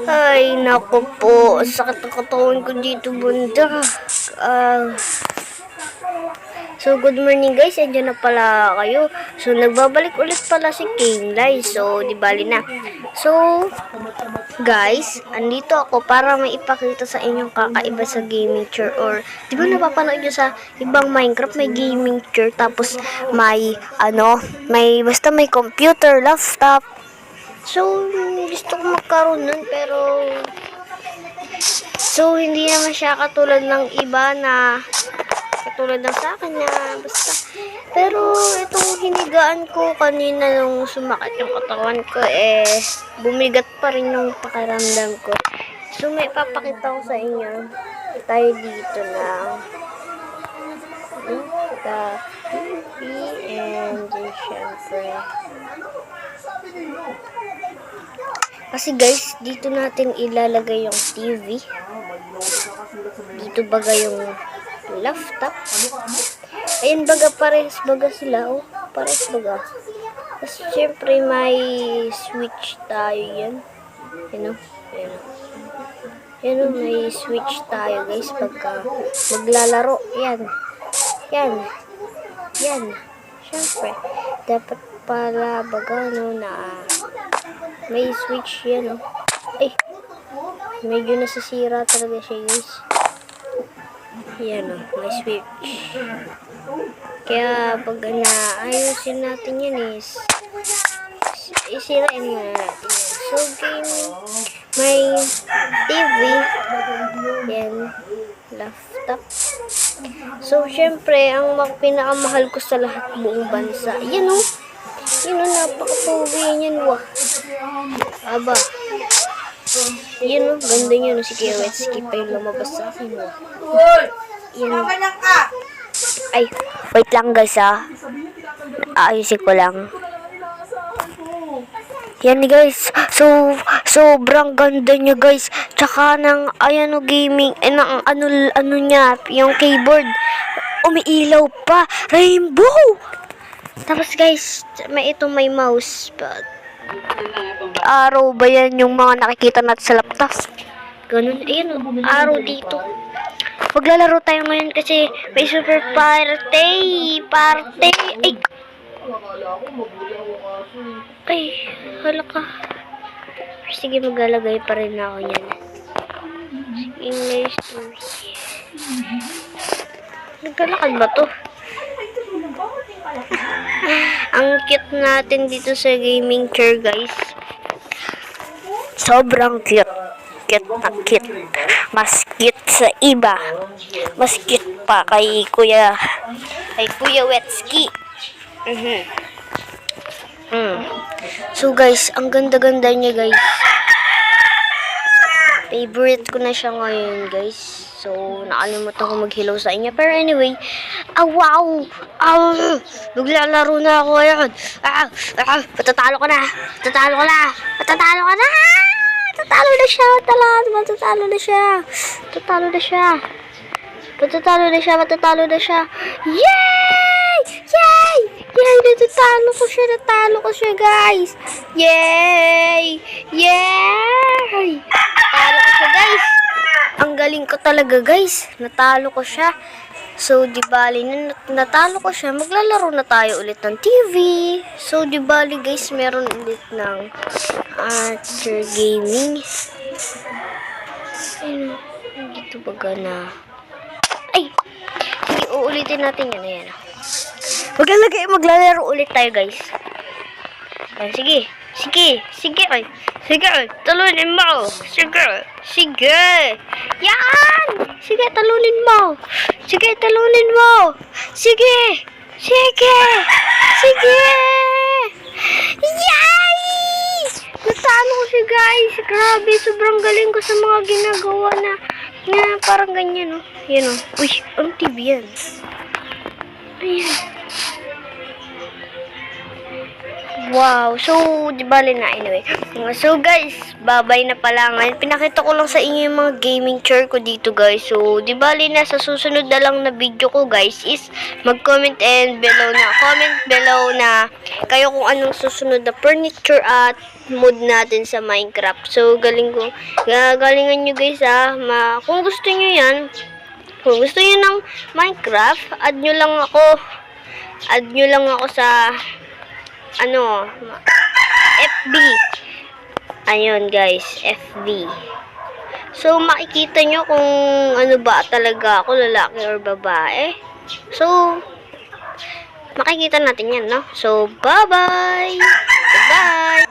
Ay, naku po. Sakit ang katawan ko dito, bunda. So, good morning guys. Andiyan na pala kayo. So, nagbabalik ulit pala si Kainlay. So, di bali na. So, guys, andito ako para may ipakita sa inyong kakaiba sa gaming chair. Or, di ba napapanood nyo sa ibang Minecraft, may gaming chair. Tapos, basta may computer, laptop. So, gusto ko magkaroon nun, pero so, hindi naman siya katulad ng iba na katulad ng sa akin na basta. Pero, itong hinigaan ko kanina nung sumakit yung katawan ko, bumigat pa rin yung pakiramdam ko. So, may papakita ko sa inyo. Tayo dito na the TV and syempre. Kasi guys, dito natin ilalagay yung TV. Dito baga yung laptop. Ayan baga, parehas baga sila. Oh, parehas baga. Tapos syempre may switch tayo yan. Yan o. Yan o, may switch tayo guys pagka maglalaro. Yan. Yan. Yan. Syempre, dapat pala baga na may switch yan, oh. Ay, medyo nasisira talaga siya, guys. Yan, oh, may switch. Kaya, pag ayusin natin yan, isirain muna natin yan. So, gaming, may TV, yan, laptop. So, syempre, ang pinakamahal ko sa lahat buong bansa, yan, oh. Yun o, napaka-pogi yan, wah. Aba. Yun o, ganda niya no, si Kiewetski pa yung lumabas sa akin, wah. Yan o. Ay, wait lang guys ayusin ko lang. Yan guys, so, sobrang ganda niya guys. Tsaka ng, ayan o, gaming, ng ano niya, yung keyboard. Umiilaw pa, rainbow! Tapos guys, may mouse. Arrow ba yan yung mga nakikita natin sa laptop? Ganun. Ayan o, arrow dito. Maglalaro tayo ngayon kasi may super party. Ay, hala ka. Sige, maglalagay pa rin ako yan. English story. Nagkalakad ba to? Ang cute natin dito sa gaming chair, guys. Sobrang cute. Cute na cute. Mas cute sa iba. Mas cute pa kay Kuya Wetski. So, guys, ang ganda-ganda niya, guys. Favorite ko na siya ngayon, guys. So, nakalimutan ko mag-hello sa inyo. Pero anyway, wow! Maglalaro na ako ngayon. Patatalo ko na! Patatalo na siya! Yay! Natalo ko siya, guys! Yay! Natalo ko siya, guys! Ang galing ko talaga, guys. Natalo ko siya. So, di bali, natalo ko siya, maglalaro na tayo ulit ng TV. So, di bali, guys, meron ulit ng Archer Gaming. Ayun, dito baga na. Ay! Sige, uulitin natin yan. Ayan. Maglalaro ulit tayo, guys. Ayan, Sige, talunin mo. Sige. Yan! Sige, talunin mo. Sige. Yay! Natalo ko siya, guys. Grabe, sobrang galing ko sa mga ginagawa na parang ganyan, no? Yan, no? Uy, ang TV yan. Ayan. Wow. So, di bali na anyway. So, guys, bye-bye na pala ngayon. Pinakita ko lang sa inyo yung mga gaming chair ko dito, guys. So, di bali na sa susunod na lang na video ko, guys, is mag-comment comment below na kayo kung anong susunod na furniture at mood natin sa Minecraft. So, galingan nyo, guys, kung gusto nyo yan, kung gusto nyo ng Minecraft, add nyo lang ako sa FB. Ayun, guys, FB. So, makikita nyo kung ano ba talaga ako, lalaki or babae. So, makikita natin yan, no? So, bye-bye! Goodbye!